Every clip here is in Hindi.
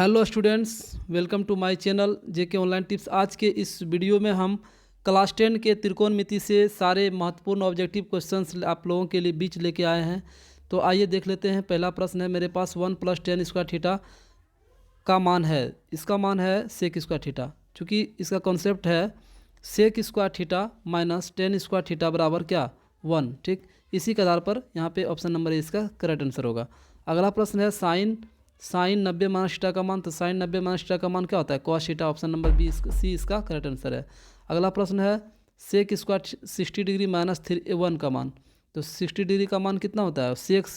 Hello students, welcome to my channel JK online tips. आज के इस वीडियो में हम क्लास 10 के त्रिकोणमिति से सारे महत्वपूर्ण ऑब्जेक्टिव क्वेश्चंस आप लोगों के लिए बीच लेके आए हैं। तो आइए देख लेते हैं। पहला प्रश्न है मेरे पास, 1 + tan स्क्वायर थीटा का मान है। इसका मान है सेक स्क्वायर थीटा। चूँकि इसका कॉन्सेप्ट है sec square theta minus tan square theta बराबर क्या, 1। ठीक, इसी के आधार पर यहाँ पे ऑप्शन नंबर ए इसका करेक्ट आंसर होगा। अगला प्रश्न है साइन 90 माइनस थीटा का मान। तो साइन 90 माइनस थीटा का मान क्या होता है, cos theta. Option number B C इसका करेक्ट आंसर है। अगला प्रश्न है सेक स्क्वायर 60 डिग्री माइनस 1 का मान। तो 60 डिग्री का मान कितना होता है, सेक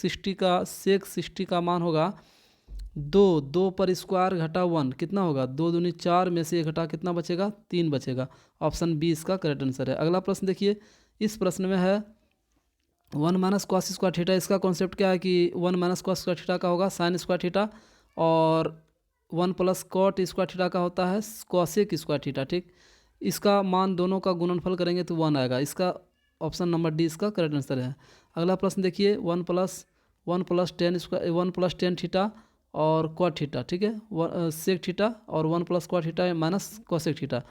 60 का मान होगा 2 पर स्क्वायर घटा 1 कितना होगा, 2 दूनी 4 में से घटा कितना बचेगा, 3 बचेगा। ऑप्शन बी इसका करेक्ट आंसर है। अगला प्रश्न देखिए, इस प्रश्न में है 1 माइनस कॉस स्क्वायर थीटा। इसका कॉन्सेप्ट क्या है कि 1 माइनस कॉस स्क्वायर थीटा का होगा साइन स्क्वायर थीटा, और 1 प्लस कॉट स्क्वायर थीटा का होता है कॉसेक स्क्वायर थीटा। ठीक, इसका मान दोनों का गुणनफल करेंगे तो 1 आएगा। इसका ऑप्शन नंबर डी इसका करेक्ट आंसर है। अगला प्रश्न देखिए, 1 प्लस टेन थीटा और कॉट थीटा। ठीक है, सेक थीटा और 1 plus cot theta minus cosec theta.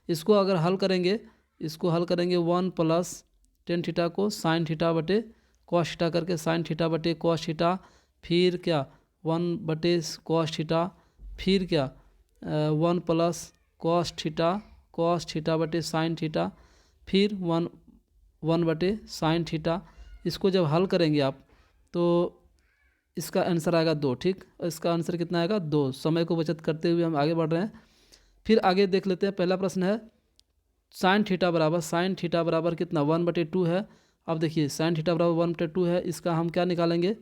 इसको अगर हल करेंगे 1 प्लस टेन थीटा को साइन थीटा बटे कॉस थीटा करके साइन थीटा बटे कॉस थीटा, फिर क्या 1 बटे कॉस थीटा, फिर क्या 1 प्लस कॉस थीटा बटे साइन थीटा, फिर 1 बटे साइन थीटा। इसको जब हल करेंगे आप तो इसका आंसर आएगा 2। ठीक, इसका आंसर कितना आएगा, 2। समय को बचत करते हुए हम आगे बढ़ रहे हैं। फिर आगे देख लेते हैं। पहला प्रश्न है साइन थीटा बराबर कितना, 1/2 है। अब देखिए साइन थीटा बराबर 1/2 है। इसका हम क्या निकालेंगे,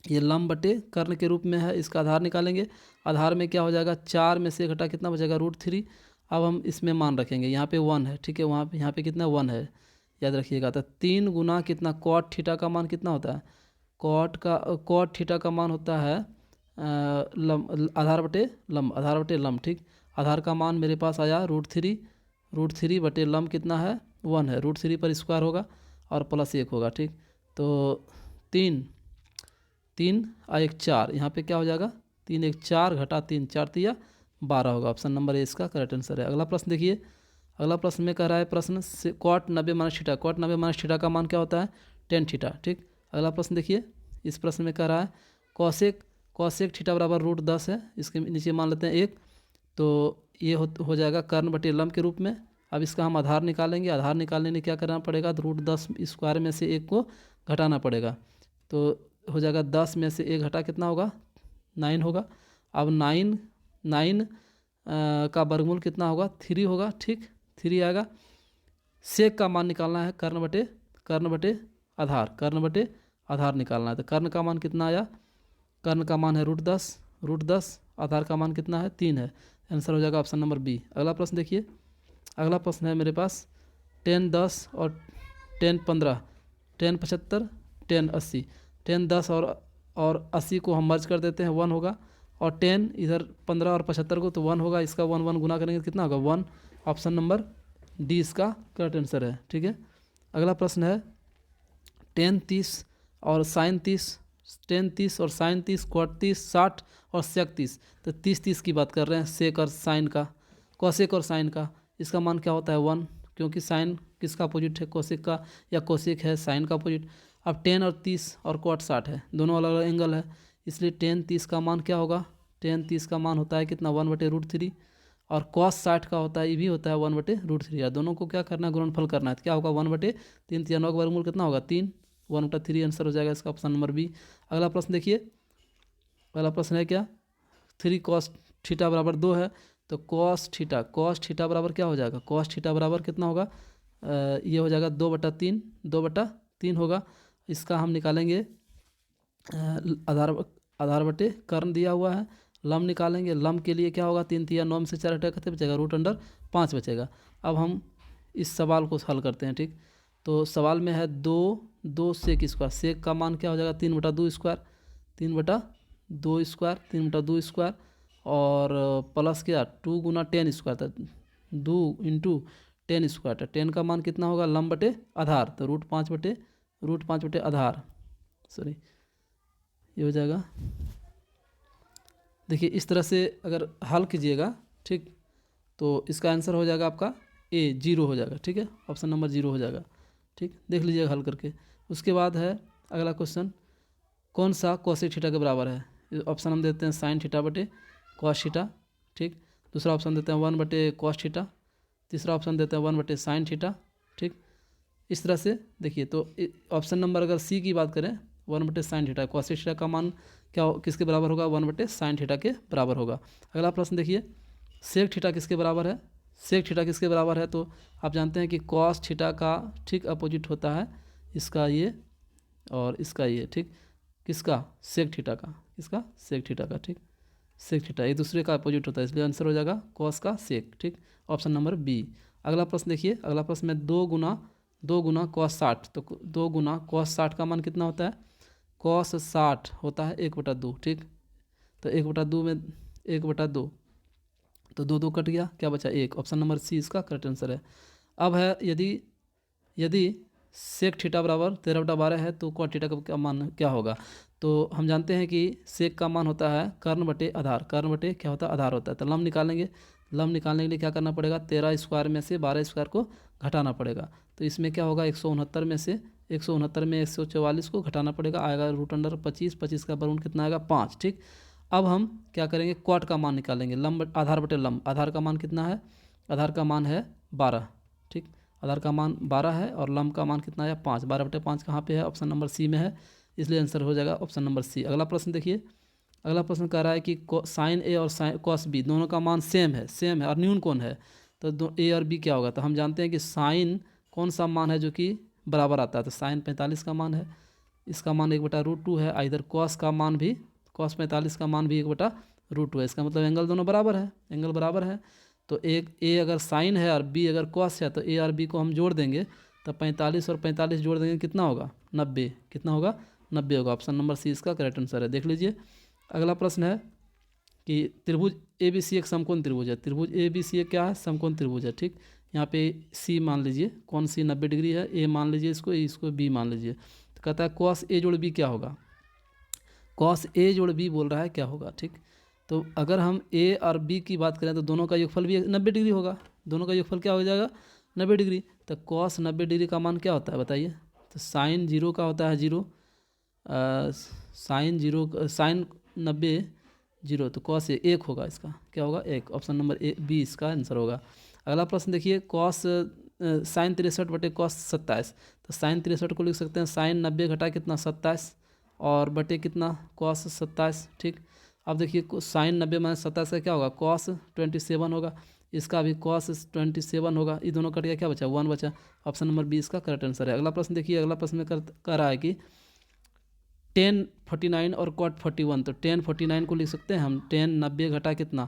ये लंब बटे कर्ण के रूप में है, इसका आधार निकालेंगे। आधार में क्या हो जाएगा, 4 में से घटा कितना बचेगा, √3। अब हम इसमें मान रखेंगे, यहाँ पे 1 है। ठीक है, यहाँ पे कितना 1 है, याद रखिएगा। तो 3 गुना कितना, कॉट थीटा का मान कितना होता है, कॉट थीटा का मान होता है आधार बटे लंब। ठीक, आधार का मान मेरे पास आया √3 बटे लंब कितना है, 1 है। √3 पर स्क्वायर होगा और प्लस 1 होगा। ठीक, तो 3 और 1 4, यहाँ पे क्या हो जाएगा, 3 1 4 घटा 3 4 तिया 12 होगा। ऑप्शन नंबर ए इसका करेक्ट आंसर है। अगला प्रश्न देखिए, अगला प्रश्न में कह रहा है प्रश्न से कॉट 90 माइनस थीटा का मान क्या होता है, tan थीटा। ठीक, अगला प्रश्न देखिए, इस प्रश्न में कह रहा है कॉसेक थीटा बराबर √10 है। इसके नीचे मान लेते हैं 1। तो ये हो जाएगा कर्ण बटे लंब के रूप में। अब इसका हम आधार निकालेंगे। आधार निकालने में क्या करना पड़ेगा, √10 स्क्वायर में से 1 को घटाना पड़ेगा। तो हो जाएगा 10 में से 1 घटा कितना होगा, 9 होगा। अब 9 का वर्गमूल कितना होगा, 3 होगा। ठीक, 3 आएगा। सेक का मान निकालना है, कर्ण बटे आधार निकालना है। तो कर्ण का मान कितना आया, कर्ण का मान है √10, आधार का मान कितना है, 3 है। आंसर हो जाएगा ऑप्शन नंबर बी। अगला प्रश्न देखिए, अगला प्रश्न है मेरे पास tan 10 और tan 15, tan 75 tan 80। tan 10 और 80 को हम मर्ज कर देते हैं, 1 होगा। और tan इधर 15 और 75 को तो 1 होगा। इसका 1 गुना करेंगे तो कितना होगा, 1। ऑप्शन नंबर डी इसका करेक्ट आंसर है। ठीक है, अगला प्रश्न है tan 30 और sin 30, tan 30 और sin 30, cot 30, 60 और sec 30। तो 30 की बात कर रहे हैं, सेक और साइन का, कॉसेक और साइन का। इसका मान क्या होता है, 1, क्योंकि साइन किसका अपोजिट है, कोसेक का, या कोसेक है साइन का अपोजिट। अब tan और 30 और cot 60 है, दोनों अलग अलग एंगल है, इसलिए tan 30 का मान क्या होगा, tan 30 का मान होता है कितना, 1/√3। और cos 60 का होता है, ये भी होता है 1/√3। या दोनों को क्या करना है, गुणनफल करना है। तो क्या होगा, 1/3, 3 का वर्गमूल कितना होगा, 3, 1/3 आंसर हो जाएगा इसका, ऑप्शन नंबर बी। अगला प्रश्न देखिए, अगला प्रश्न है क्या, 3 cos थीटा बराबर 2 है। तो cos थीटा बराबर क्या हो जाएगा, cos थीटा बराबर कितना होगा, ये हो जाएगा 2/3 होगा। इसका हम निकालेंगे आधार बटे कर्ण दिया हुआ है। लंब निकालेंगे, लंब के लिए क्या होगा, 3 तिया 9 में से 4 हटा कितने बचेगा, √5 बचेगा। अब हम इस सवाल को हल करते हैं। ठीक, तो सवाल में है 2 सेक स्क्वायर, सेक का मान क्या हो जाएगा, 3/2 स्क्वायर, 3/2 स्क्वायर, और प्लस क्या 2 गुना tan स्क्वायर था, 2 × tan स्क्वायर था। tan का मान कितना होगा, लंब बटे आधार, तो √5 बटे आधार, सॉरी ये हो जाएगा देखिए इस तरह से अगर हल कीजिएगा, ठीक, तो इसका आंसर हो जाएगा आपका ए, 0 हो जाएगा। ठीक है, ऑप्शन नंबर 0 हो जाएगा। ठीक, देख लीजिएगा हल करके। उसके बाद है अगला क्वेश्चन, कौन सा कोसेक थीटा के बराबर है। ऑप्शन हम देते हैं साइन थीटा बटे कॉस थीटा। ठीक, दूसरा ऑप्शन देते हैं 1 बटे कॉस थीटा। तीसरा ऑप्शन देते हैं 1 बटे साइन थीटा। ठीक, इस तरह से देखिए, तो ऑप्शन नंबर अगर सी की बात करें, 1 बटे साइन थीटा, कोसेक थीटा का मान क्या किसके बराबर होगा, 1 बटे साइन थीटा के बराबर होगा। अगला प्रश्न देखिए, सेक थीटा किसके बराबर है। सेक थीटा किसके बराबर है, तो आप जानते हैं कि कॉस थीटा का ठीक अपोजिट होता है इसका ये और इसका ये। ठीक, किसका, सेक थीटा का, किसका, सेक थीटा का। ठीक, सेक थीटा एक दूसरे का अपोजिट होता है, इसलिए आंसर हो जाएगा कॉस का सेक। ठीक, ऑप्शन नंबर बी। अगला प्रश्न देखिए, अगला प्रश्न में 2 गुना कॉस 60, तो 2 गुना कॉस 60 का मान कितना होता है, कॉस 60 होता है 1/2। ठीक, तो 1/2 में 1/2, तो 2 कट गया, क्या बचा 1। ऑप्शन नंबर सी इसका करेक्ट आंसर है। अब है यदि यदि सेक थीटा बराबर 13/12 है तो कॉट थीटा का मान क्या होगा। तो हम जानते हैं कि सेक का मान होता है कर्ण बटे आधार, कर्ण बटे क्या होता है, आधार होता है। तो लम्ब निकालेंगे, लम्ब निकालने के लिए क्या करना पड़ेगा, 13 स्क्वायर में से 12 स्क्वायर को घटाना पड़ेगा। तो इसमें क्या होगा, 169 में से 169 में 144 को घटाना पड़ेगा, आएगा √25, 25 का वर्गमूल कितना आएगा 5। ठीक, अब हम क्या करेंगे, क्वाट का मान निकालेंगे, लंब आधार बटे लंब। आधार का मान कितना है, आधार का मान है 12। ठीक, आधार का मान 12 है और लंब का मान कितना है 5। 12/5 कहाँ पे है, ऑप्शन नंबर सी में है, इसलिए आंसर हो जाएगा ऑप्शन नंबर सी। अगला प्रश्न देखिए, अगला प्रश्न कह रहा है कि साइन ए और साइन कॉस बी दोनों का मान सेम है और न्यून कौन है। तो ए और बी क्या होगा, तो हम जानते हैं कि साइन कौन सा मान है जो कि बराबर आता है, तो साइन 45 का मान है, इसका मान 1/√2 है। इधर कॉस का मान भी, कॉस 45 का मान भी 1/√2 है। इसका मतलब एंगल दोनों बराबर है, एंगल बराबर है। तो एक ए अगर साइन है और बी अगर कॉस है, तो ए और बी को हम जोड़ देंगे, तो 45 और 45 जोड़ देंगे कितना होगा 90, कितना होगा 90 होगा। ऑप्शन नंबर सी इसका करेक्ट आंसर है। देख लीजिए अगला प्रश्न है कि त्रिभुज ए बी सी एक समकोण त्रिभुज है। त्रिभुज ए बी सी एक क्या है, समकोण त्रिभुज है। ठीक, यहाँ पे सी मान लीजिए, कौन सी 90 डिग्री है, ए मान लीजिए, इसको बी मान लीजिए। तो कहता है कॉस ए जोड़ बी क्या होगा, कॉस ए जोड़ बी बोल रहा है क्या होगा। ठीक, तो अगर हम ए और बी की बात करें तो दोनों का योगफल भी 90 डिग्री होगा, दोनों का योगफल क्या हो जाएगा 90 डिग्री। तो कॉस 90 डिग्री का मान क्या होता है बताइए, तो साइन 0 का होता है 0, साइन 0, साइन 90 0, तो कॉस 1 होगा, इसका क्या होगा 1। ऑप्शन नंबर ए बी इसका आंसर होगा। अगला प्रश्न देखिए, कॉस साइन 63 बटे कॉस 27, तो साइन 63 को लिख सकते हैं साइन 90 घटा कितना 27 और बटे कितना कॉस 27। ठीक, अब देखिए साइन 90 माइनस 27 का क्या होगा, कॉस 27 होगा, इसका भी कॉस 27 होगा, ये दोनों कट गया, क्या बचा 1 बचा। ऑप्शन नंबर बी इसका करेक्ट आंसर है। अगला प्रश्न देखिए, अगला प्रश्न में कर रहा है कि tan 49 और cot 41, तो tan 49 को लिख सकते हैं हम tan 90 घटा कितना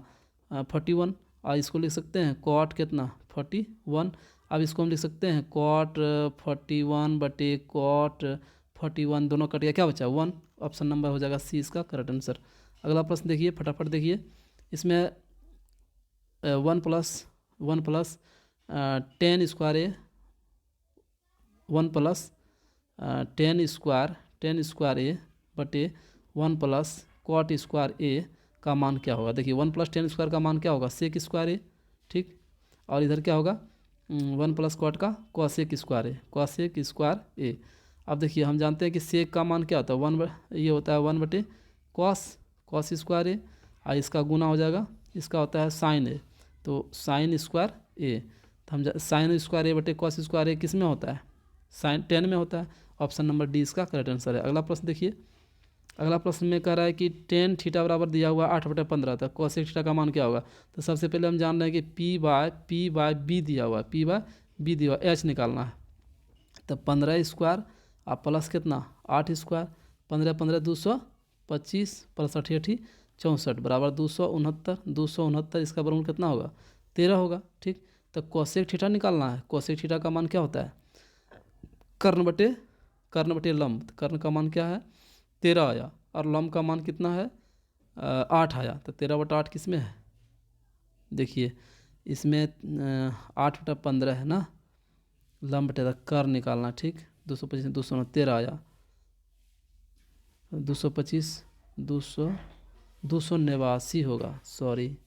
41, और इसको लिख सकते हैं cot कितना 41। अब इसको हम लिख सकते हैं cot 41 बटे cot 41, दोनों कट गया, क्या बचा 1। ऑप्शन नंबर हो जाएगा सी इसका करेक्ट आंसर। अगला प्रश्न देखिए फटाफट देखिए, इसमें 1 प्लस टेन स्क्वायर ए 1 प्लस टेन स्क्वायर ए बटे 1 प्लस कॉट स्क्वायर ए का मान क्या होगा। देखिए 1 प्लस टेन स्क्वायर का मान क्या होगा सेक स्क्वायर ए। ठीक, और इधर क्या होगा 1 प्लस कॉट का कॉसेक स्क्वायर ए, कॉसेक स्क्वायर ए। अब देखिए हम जानते हैं कि सेक का मान क्या होता है 1, ये होता है 1 बटे कॉस स्क्वायर ए, और इसका गुना हो जाएगा, इसका होता है साइन ए, तो साइन स्क्वायर ए। तो हम साइन स्क्वायर ए बटे कॉस स्क्वायर ए किस में होता है, साइन 10 में होता है। ऑप्शन नंबर डी इसका करेक्ट आंसर है। अगला प्रश्न देखिए, अगला प्रश्न में कह रहा है कि tan थीटा बराबर दिया हुआ 8/15 था, कोसेक थीटा का मान क्या होगा। तो सबसे पहले हम जान रहे हैं कि पी बाय बी दिया हुआ है, पी बाय बी दिया हुआ, एच निकालना है। तो 15 स्क्वायर और प्लस कितना 8 स्क्वायर, 15 15 225 प्लस 8 8 64 बराबर 269, इसका वर्गमूल कितना होगा 13 होगा। ठीक, तो कोसेक थीटा निकालना है, कोसेक थीटा का मान क्या होता है कर्ण बटे लंब। तो कर्ण का मान क्या है 13 आया और लंब का मान कितना है 8 आया, तो 13/8 किस में है, देखिए इसमें 8/15 है ना, लंब बटे कर्ण निकालना। ठीक, 225 213 आया, 225 289 होगा, सॉरी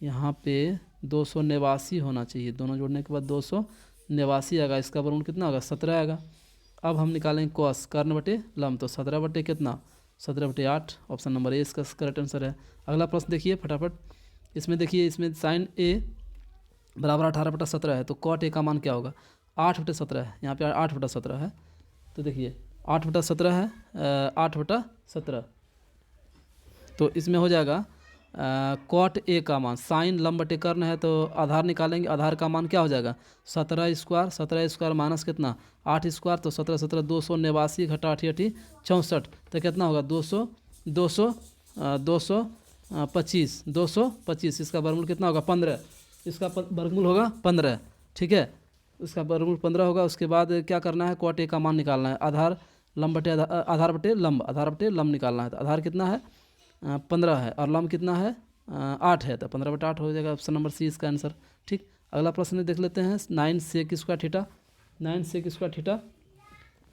यहाँ पे 289 होना चाहिए, दोनों जोड़ने के बाद 289 आएगा। इसका वर्गमूल कितना होगा? 17 आएगा। अब हम निकालेंगे कॉस कर्ण बटे लंब, तो 17 बटे कितना? 17 बटे 8। ऑप्शन नंबर ए इसका करेक्ट आंसर है। अगला प्रश्न देखिए फटाफट। इसमें देखिए, इसमें साइन ए बराबर 18 बटा 17 है, तो कॉट ए का मान क्या होगा? 8 बटे 17 है, यहाँ पे 8 बटा 17 है, तो देखिए 8 बटा 17 है, 8 बटा 17, तो इसमें हो जाएगा कॉट ए का मान, साइन लंब बटे कर्ण है तो आधार निकालेंगे, आधार का मान क्या हो जाएगा? 17 स्क्वायर, 17 स्क्वायर माइनस कितना? 8 स्क्वायर, तो 17 17 289 घटा 8 8 64, तो कितना होगा? 225। इसका वर्गमूल कितना होगा? 15। इसका वर्गमूल होगा 15, ठीक है, इसका वर्गमूल 15 होगा। उसके बाद क्या करना है? कॉट ए का मान निकालना है, आधार लंब बटे आधार बटे लंब निकालना है। तो आधार कितना है? 15 है, और लंब कितना है? 8 है, तो 15 बटे 8 हो जाएगा। ऑप्शन नंबर सी इसका आंसर। ठीक, अगला प्रश्न देख लेते हैं। 9 sec square theta, 9 sec square theta,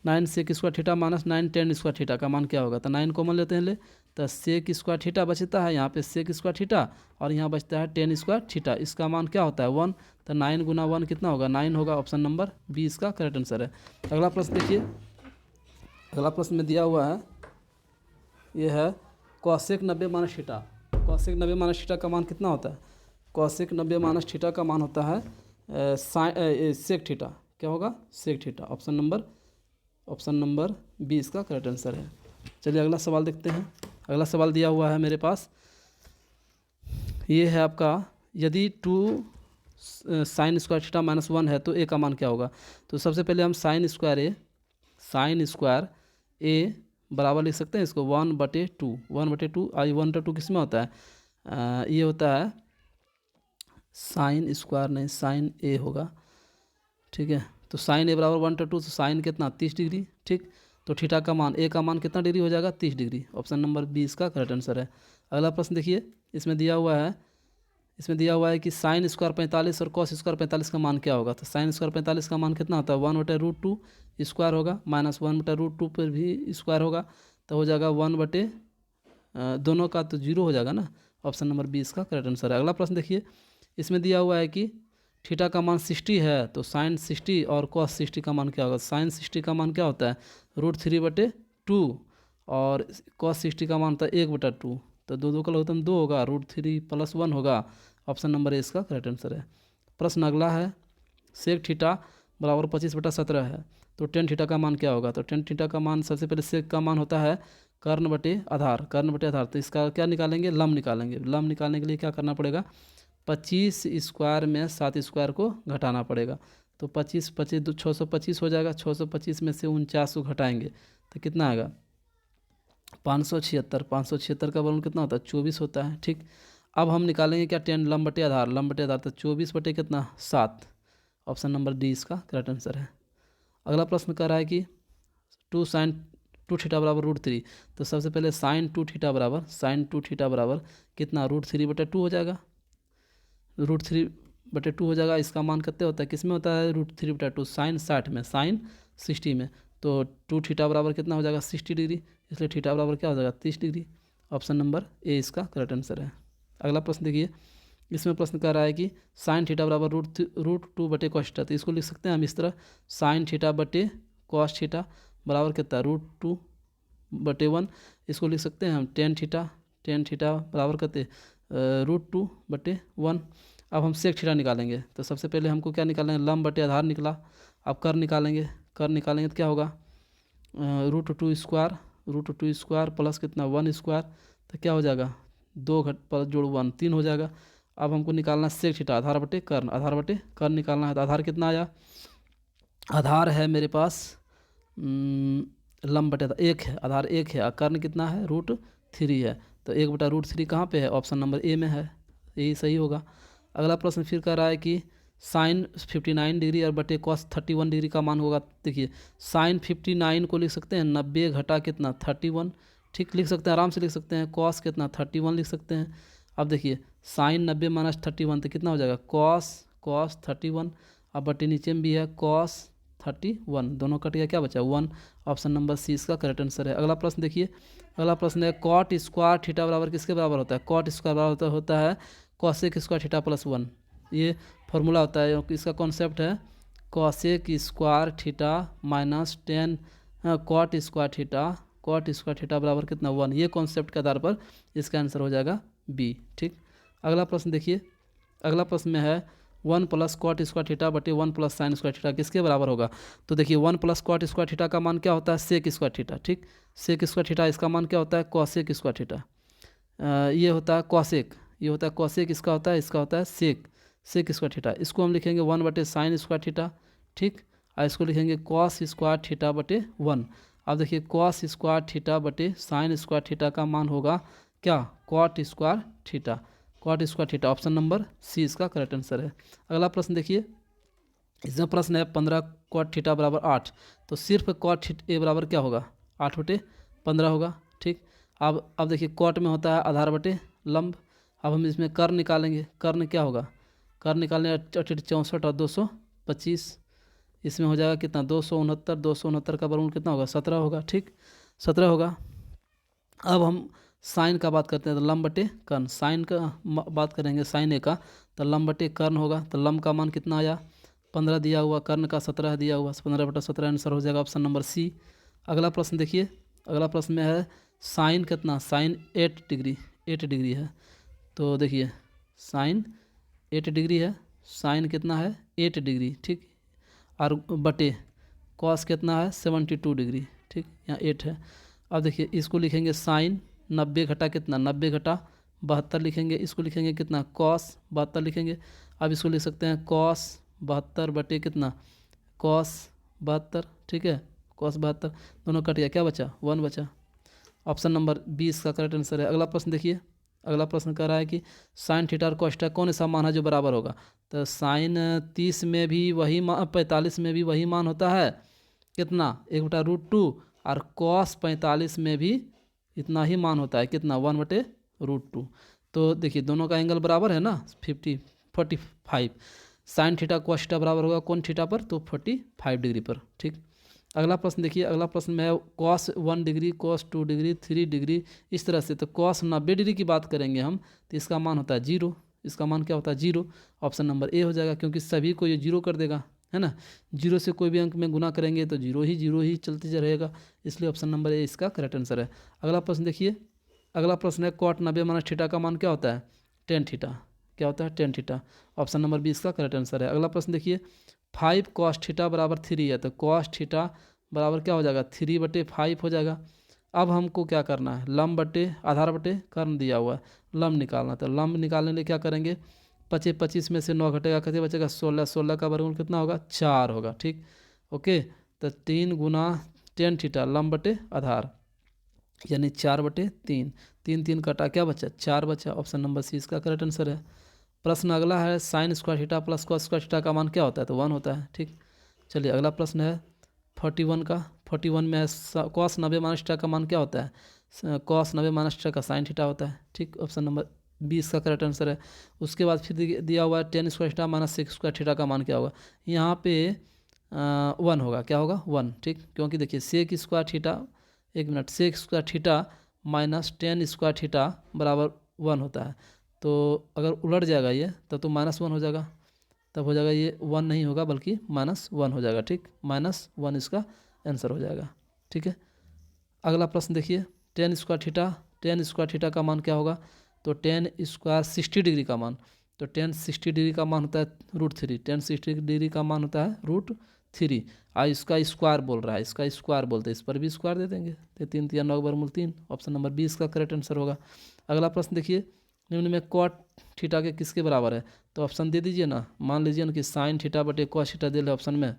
9 sec square theta minus 9 tan square theta का मान क्या होगा? तो 9 कॉमन लेते हैं, ले तो सेक स्क्वायर थीटा बचता है, यहाँ पे सेक स्क्वायर थीटा, और यहाँ बचता है 10 स्क्वायर थीटा। इसका मान क्या होता है? 1, तो 9 गुना 1 कितना होगा? 9 होगा। ऑप्शन नंबर बी इसका करेक्ट आंसर है। अगला प्रश्न देखिए, अगला प्रश्न में दिया हुआ है, ये है cosec 90 minus theta. Cosec 90 minus theta का मान कितना होता है? कॉसेक 90 माइनस थीटा का मान होता है सेक थीटा। क्या होगा? Sec theta. Option number B इसका करेक्ट आंसर है। चलिए अगला सवाल देखते हैं। अगला सवाल दिया हुआ है मेरे पास, ये है आपका, यदि 2 साइन स्क्वायर थीटा माइनस 1 है तो ए का मान क्या होगा? तो सबसे पहले हम साइन स्क्वायर ए बराबर लिख सकते हैं इसको 1/2। 1/2 आई 1/2 किस में होता है? ये होता है साइन स्क्वायर, नहीं साइन ए होगा, ठीक है। तो साइन ए बराबर 1/2, तो साइन कितना? 30 डिग्री, ठीक। तो थीटा का मान, ए का मान कितना डिग्री हो जाएगा? 30 डिग्री। ऑप्शन नंबर बी इसका करेक्ट आंसर है। अगला प्रश्न देखिए, इसमें दिया हुआ है कि साइन स्क्वायर 45 और कॉस स्क्वायर 45 का मान क्या होगा? तो साइन स्क्वायर 45 का मान कितना होता है? 1/√2 स्क्वायर होगा, माइनस 1/√2 पर भी स्क्वायर होगा, तो हो जाएगा 1 दोनों का तो 0 हो जाएगा ना। ऑप्शन नंबर बी इसका करेक्ट आंसर है। अगला प्रश्न देखिए, इसमें दिया हुआ है कि थीटा का मान 60 है, तो साइन 60 और कॉस 60 का मान क्या होगा? साइन 60 का मान क्या होता है? √3/2, और कॉस 60 का मान होता है 1/2, तो दो का लघुत्तम 2 होगा, √3 + 1 होगा। ऑप्शन नंबर ए इसका करेक्ट आंसर है। प्रश्न अगला है, सेक थीटा बराबर 25/17 है, तो टेन थीटा का मान क्या होगा? तो टेन थीटा का मान, सबसे पहले सेक का मान होता है कर्ण बटे आधार, तो इसका क्या निकालेंगे? लंब निकालेंगे। लंब निकालने के लिए क्या करना पड़ेगा? 25 स्क्वायर में 7 स्क्वायर को घटाना पड़ेगा, तो 25 25 625 हो जाएगा। 625 में से 49 को घटाएंगे तो कितना आएगा? 576। 576 का वर्गमूल कितना होता है? 24 होता है, ठीक। अब हम निकालेंगे क्या? 10 लंब बटे आधार, तो 24 बटे कितना? 7। ऑप्शन नंबर डी इसका करेक्ट आंसर है। अगला प्रश्न कर रहा है कि 2 थीटा बराबर √3, तो सबसे पहले साइन 2 थीटा बराबर कितना? √3/2 हो जाएगा, √3/2 हो जाएगा। इसका मान कितने होता है? किस में होता है? √3/2 साइन 60 में, साइन 60 में, तो 2 थीटा बराबर कितना हो जाएगा? 60 डिग्री, इसलिए थीटा बराबर क्या हो जाएगा? 30 डिग्री। ऑप्शन नंबर ए इसका करेक्ट आंसर है। अगला प्रश्न देखिए, इसमें प्रश्न कर रहा है कि साइन थीटा बराबर √2/cos थीटा, तो इसको लिख सकते हैं हम इस तरह, साइन थीटा बटे कॉस थीटा बराबर कितना? √2/1। इसको लिख सकते हैं हम टेन थीटा बराबर कितने? √2/1। अब हम सेक थीटा निकालेंगे, तो सबसे पहले हमको क्या निकालना है? लंब बटे आधार निकला। अब कर निकालेंगे तो क्या होगा? √2 स्क्वायर प्लस कितना? 1 स्क्वायर, तो क्या हो जाएगा? 2 प्लस जोड़ 1 3 हो जाएगा। अब हमको निकालना सेक थीटा, आधार बटे कर्ण निकालना है, तो आधार कितना आया? आधार है मेरे पास लंब बटे 1 है, आधार 1 है, और कर्ण कितना है? √3 है, तो 1/√3 कहाँ पे है? ऑप्शन नंबर ए में है, यही सही होगा। अगला प्रश्न फिर कह रहा है कि साइन 59 डिग्री और बटे कॉस 31 डिग्री का मान होगा। देखिए साइन 59 को लिख सकते हैं 90 घटा कितना? 31, ठीक, लिख सकते हैं, आराम से लिख सकते हैं। कॉस कितना? 31 लिख सकते हैं। अब देखिए साइन 90 माइनस 31 तो कितना हो जाएगा? कॉस 31, अब बटे नीचे में भी है कॉस 31, दोनों कट गया, क्या बचा 1। ऑप्शन नंबर सी इसका करेक्ट आंसर है। अगला प्रश्न देखिए, अगला प्रश्न है कॉट स्क्वायर थीटा बराबर किसके बराबर होता है? कॉट स्क्वायर बराबर होता है कॉसेक स्क्वायर थीटा प्लस 1। ये फॉर्मूला होता है, इसका कॉन्सेप्ट है cosec square theta minus 10 cot square theta बराबर कितना 1। ये कॉन्सेप्ट के आधार पर इसका आंसर हो जाएगा बी। ठीक, अगला प्रश्न देखिए, अगला प्रश्न में है 1 प्लस कॉट स्क्वायर थीटा बटे 1 प्लस साइन स्क्वायर थीटा किसके बराबर होगा? तो देखिए 1 प्लस कॉट स्क्वायर थीटा का मान क्या होता है? Sec square theta. ठीक, सेक स्क्वायर थीटा इसका मान क्या होता है? Cosec square theta. ये होता है कॉसेक, ये होता है कॉसेक, इसका होता है सेक स्क्वायर थीटा। इसको हम लिखेंगे 1 बटे साइन स्क्वायर थीटा। ठीक, और इसको लिखेंगे कॉस स्क्वायर थीटा बटे 1। अब देखिए कॉस स्क्वायर थीटा बटे साइन स्क्वायर थीटा का मान होगा क्या? Cot square theta. Option number C इसका करेक्ट आंसर है। अगला प्रश्न देखिए, इसमें प्रश्न है 15 कॉट थीटा बराबर 8। तो सिर्फ कॉट ए बराबर क्या होगा? 8 बटे 15 होगा। ठीक, अब देखिए कॉट में होता है आधार बटे लंब। अब हम इसमें कर्ण निकालेंगे, कर्ण क्या होगा? कर्ण निकालने 64 और 225, इसमें हो जाएगा कितना? 269 का वर्गमूल कितना होगा? 17 होगा। ठीक, 17 होगा। अब हम साइन का बात करते हैं, तो लंब बटे कर्ण। साइन का बात करेंगे, साइन ए का, तो लंब बटे कर्ण होगा। तो लंब का मान कितना आया? 15 दिया हुआ, कर्ण का 17 दिया हुआ, 15 बटा 17 आंसर हो जाएगा ऑप्शन नंबर सी। अगला प्रश्न देखिए, अगला प्रश्न में है साइन कितना? साइन 8 डिग्री है। तो देखिए साइन 8 डिग्री है, साइन कितना है? 8 डिग्री। ठीक, और बटे कॉस कितना है? 72 डिग्री। ठीक, यहाँ 8 है। अब देखिए इसको लिखेंगे साइन 90 घटा कितना? 90 घटा 72 लिखेंगे। इसको लिखेंगे कितना? कॉस 72 लिखेंगे। अब इसको लिख सकते हैं कॉस 72 बटे कितना? कॉस 72। ठीक है, कॉस 72, दोनों कट गया, क्या बचा? 1 बचा। ऑप्शन नंबर 20 का करेक्ट आंसर है। अगला प्रश्न देखिए, अगला प्रश्न कह रहा है कि साइन थीटा और कॉस थीटा कौन सा मान है जो बराबर होगा? तो साइन 30 में भी वही मान, 45 में भी वही मान होता है कितना? 1/√2। और कॉस 45 में भी इतना ही मान होता है कितना? 1/√2। तो देखिए दोनों का एंगल बराबर है ना, 45। साइन थीटा कॉस थीटा बराबर होगा कौन थीटा पर? तो 45 डिग्री पर। ठीक, अगला प्रश्न देखिए, अगला प्रश्न में है cos 1 degree, cos 2 degree, 3 degree, इस तरह से। तो कॉस 90 डिग्री की बात करेंगे हम, तो इसका मान होता है 0। इसका मान क्या होता है? 0। ऑप्शन नंबर ए हो जाएगा, क्योंकि सभी को ये 0 कर देगा, है ना। 0 से कोई भी अंक में गुना करेंगे तो 0 ही चलते रहेगा, इसलिए ऑप्शन नंबर ए इसका करेक्ट आंसर है। अगला प्रश्न देखिए, अगला प्रश्न है कॉट 90 माइनस थीटा का मान क्या होता है? Tan theta. क्या होता है? Tan theta. Option number B इसका करेक्ट आंसर है। अगला प्रश्न देखिए, 5 कॉस थीटा बराबर 3 है, तो कॉस थीटा बराबर क्या हो जाएगा? 3/5 हो जाएगा। अब हमको क्या करना है? लंब बटे आधार बटे कर्ण दिया हुआ है, लंब निकालना। तो लंब निकालने के लिए क्या करेंगे? 25 में से 9 घटेगा, कैसे बचेगा? 16 का वर्गमूल कितना होगा? 4 होगा। ठीक, ओके। तो 3 गुना टेन थीटा लंब बटे आधार, यानी 4/3। 3 कटा, क्या बचा? 4 बचा। ऑप्शन नंबर सी इसका करेक्ट आंसर है। प्रश्न अगला है sign square theta plus cos square theta का मान क्या होता है? तो 1 होता है। ठीक, चलिए अगला प्रश्न है 41 का। 41 में है कॉस 90 माइनस थीटा का मान क्या होता है? कॉस 90 माइनस थीटा का साइन थीटा होता है। ठीक, ऑप्शन नंबर 20 का करेक्ट आंसर है। उसके बाद फिर दिया हुआ है tan square theta minus sec square theta का मान क्या होगा? यहाँ पे 1 होगा। क्या होगा? 1। ठीक, क्योंकि देखिए सेक स्क्वायर थीटा, एक minute, sec square theta minus tan square theta बराबर 1 होता है। तो अगर उलट जाएगा ये तब तो -1 हो जाएगा, तब हो जाएगा ये 1 नहीं होगा बल्कि -1 हो जाएगा। ठीक, -1 इसका आंसर हो जाएगा। ठीक है, अगला प्रश्न देखिए, टेन स्क्वायर थीटा का मान क्या होगा? तो टेन स्क्वायर 60 डिग्री का मान, तो टेन 60 डिग्री का मान होता है √3। टेन 60 डिग्री का मान होता है √3। इसका स्क्वायर बोल रहा है, इसका स्क्वायर बोलते हैं, इस पर भी स्क्वायर दे देंगे। तो 3 × 9 वर्गमूल 3। ऑप्शन नंबर 20 का करेक्ट आंसर होगा। अगला प्रश्न देखिए, निम्न में कॉट थीटा के किसके बराबर है? तो ऑप्शन दे दीजिए ना। मान लीजिए ना कि साइन थीटा बटे कॉस थीटा दे ऑप्शन में,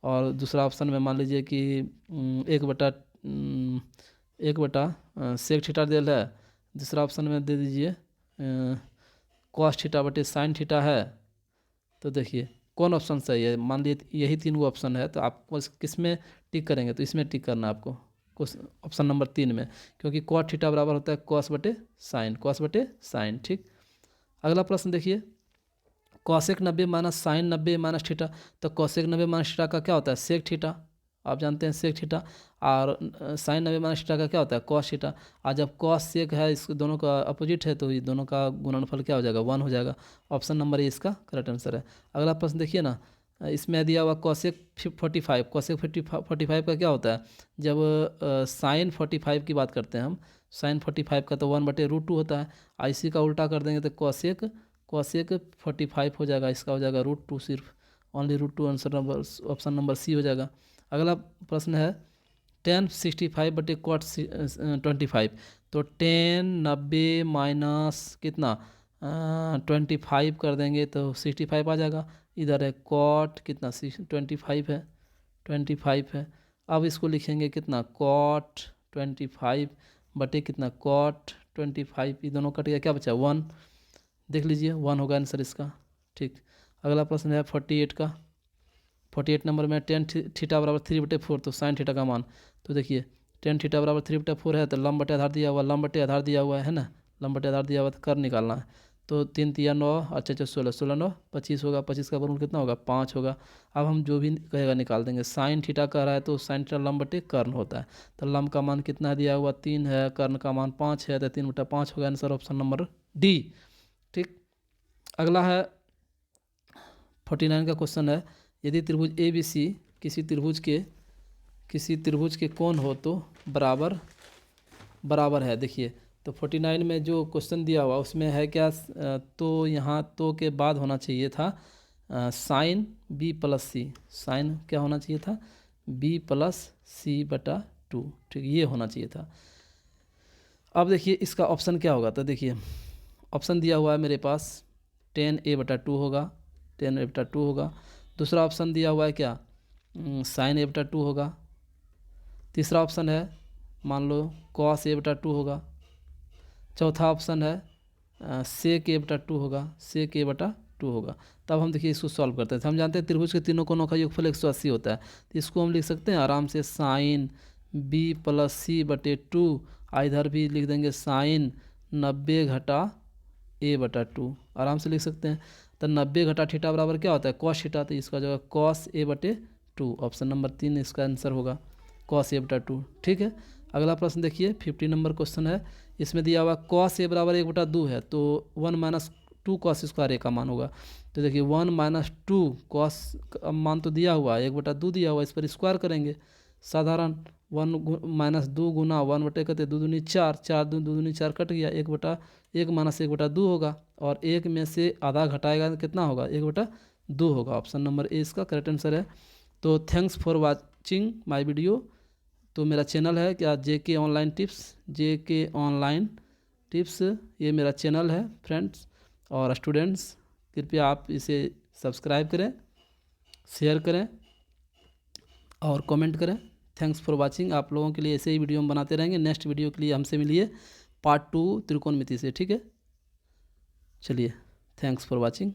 और दूसरा ऑप्शन में मान लीजिए कि 1 बटा सेक थीटा दे है। दूसरा ऑप्शन में दे दीजिए कॉस थीटा बटे साइन थीटा है। तो देखिए कौन ऑप्शन सही है? मान लीजिए यही 3 गो ऑप्शन है, तो आपको किस में टिक करेंगे? तो इसमें टिक करना है आपको, ऑप्शन नंबर 3 में, क्योंकि कॉट थीटा बराबर होता है कॉस बटे साइन। ठीक, अगला प्रश्न देखिए, cosec 90 minus sine 90 minus theta, तो कॉसेक 90 माइनस थीटा का क्या होता है सेक थीटा, आप जानते हैं सेक थीटा, और साइन 90 माइनस थीटा का क्या होता है कॉस थीटा। और जब कॉस सेक है इस दोनों का अपोजिट है तो ये दोनों का गुणनफल क्या हो जाएगा 1 हो जाएगा। ऑप्शन नंबर ए इसका करेक्ट आंसर है। अगला प्रश्न देखिए ना, इसमें दिया हुआ कॉसेक 45, कॉसेक 45 का क्या होता है, जब साइन 45 की बात करते हैं हम, साइन 45 का तो 1/√2 होता है, इसी का उल्टा कर देंगे तो कॉसेक 45 हो जाएगा, इसका हो जाएगा √2, सिर्फ only √2, answer number option number C हो जाएगा। अगला प्रश्न है tan 65/cot 25, तो tan 90 माइनस कितना 25 कर देंगे तो 65 आ जाएगा। इधर है कॉट कितना 25 है। अब इसको लिखेंगे कितना कॉट 25 कितना कॉट 25, ये दोनों कट गया, क्या बचा 1, देख लीजिए 1 होगा आंसर इसका। ठीक, अगला प्रश्न है 48 का। 48 नंबर में tan थीटा बराबर 3/4, तो साइन थीटा का मान, तो देखिए tan थीटा बराबर 3/4 है तो लंब बटे आधार दिया हुआ, लंब बटे आधार दिया हुआ है ना, लंब बटे आधार दिया हुआ तो कर निकालना है। तो 3 तिया 9, अच्छा 16, 16 9 25 होगा, 25 का वर्गमूल कितना होगा 5 होगा। अब हम जो भी कहेगा निकाल देंगे। साइन थीटा कह रहा है तो साइन थीटा लंब बटे कर्ण होता है, तो लंब का मान कितना दिया हुआ 3 है, कर्ण का मान 5 है, तो 3/5 होगा आंसर ऑप्शन नंबर डी। ठीक, अगला है 49 का क्वेश्चन है, यदि त्रिभुज ए बी सी किसी त्रिभुज के कोण हो तो बराबर है। देखिए तो 49 में जो क्वेश्चन दिया हुआ उसमें है क्या, तो यहाँ तो के बाद होना चाहिए था साइन बी प्लस सी, साइन क्या होना चाहिए था b+c/2, ठीक ये होना चाहिए था। अब देखिए इसका ऑप्शन क्या होगा, तो देखिए ऑप्शन दिया हुआ है मेरे पास tan a/2 होगा, tan a/2 होगा। दूसरा ऑप्शन दिया हुआ है क्या साइन a/2 होगा। तीसरा ऑप्शन है मान लो cos a/2 होगा। चौथा ऑप्शन है sec a/2 होगा, sec a/2 होगा। तब हम देखिए इसको सॉल्व करते हैं। तो हम जानते हैं त्रिभुज के तीनों कोणों का योगफल 180 होता है, तो इसको हम लिख सकते हैं आराम से साइन b+c/2, इधर भी लिख देंगे साइन 90 घटा a/2, आराम से लिख सकते हैं। तो 90 घटा थीटा बराबर क्या होता है cos थीटा, तो इसका जो है cos a/2, ऑप्शन नंबर 3 इसका आंसर होगा cos a/2। ठीक है, अगला प्रश्न देखिए 50 नंबर क्वेश्चन है, इसमें दिया हुआ cos a बराबर 1/2 है, तो 1 - 2 cos स्क्वायर a का मान होगा। तो देखिए 1 - 2 cos मान तो दिया हुआ है 1/2 दिया हुआ है, इस पर स्क्वायर करेंगे साधारण 1 - 2 गुना 1 कहते 2 दूनी 4, 4 2 दूनी 4 कट गया, 1 - 1/2 होगा, और 1 में से आधा घटाएगा तो कितना होगा 1/2 होगा। ऑप्शन नंबर ए इसका करेक्ट आंसर है। तो thanks for watching my video. तो मेरा चैनल है क्या JK ऑनलाइन टिप्स, ये मेरा चैनल है फ्रेंड्स और स्टूडेंट्स, कृपया आप इसे सब्सक्राइब करें, शेयर करें और कमेंट करें। Thanks for watching. आप लोगों के लिए ऐसे ही वीडियो हम बनाते रहेंगे। नेक्स्ट वीडियो के लिए हमसे मिलिए पार्ट 2 त्रिकोणमिति से, ठीक है। चलिए, थैंक्स फॉर वाचिंग।